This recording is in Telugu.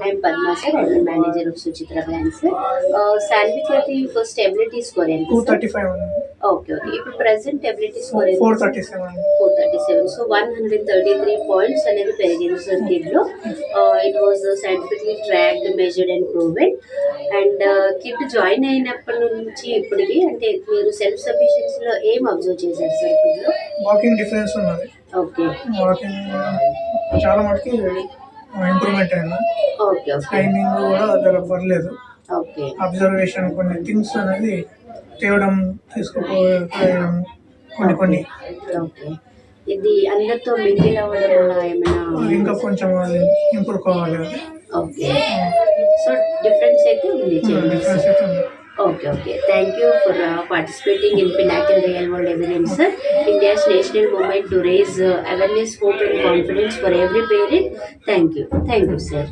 I'm Padma sir, I'm the manager of Suchitra Brand sir. Salary कहते हैं first ability score है two sir. Thirty five Okay, okay. ఇప్పుడు present ability score ఎంత? 437 437. So 133 points అనేది పెరిగింది సార్ కిడ్లో. It was scientifically tracked, measured and proven. And kid join అయినప్పటి నుంచి ఇప్పటికి అంటే మీరు సెల్ఫ్ సఫిషియన్సీలో ఏం అబ్జర్వ్ చేశారు సార్ కిడ్లో? వాకింగ్ డిఫరెన్స్ ఉన్నది. ఓకే వాకింగ్ చాలా మటుకి ఇంప్రూవ్మెంట్ అయింది. ఓకే ఓకే టైమింగ్ కూడా జర పర్లేదు. ఓకే అబ్జర్వేషన్ కొన్ని థింగ్స్ అనేది తేవడం తీసుకుపోయడం కొన్ని ఓకే. ఇది అందరితో మింగిల్ అవ్వడం అలా ఏమైనా ఇంకా కొంచెం ఇంప్రూవ్ కావాలి. ఓకే. సో డిఫరెన్స్ అయితే ఉంది డిఫరెన్స్ అయితే ఉంది. Okay okay. Thank you for participating in Pinnacle Real World Evidence, sir. India's national movement to raise awareness, hope and confidence for every parent. Thank you, sir.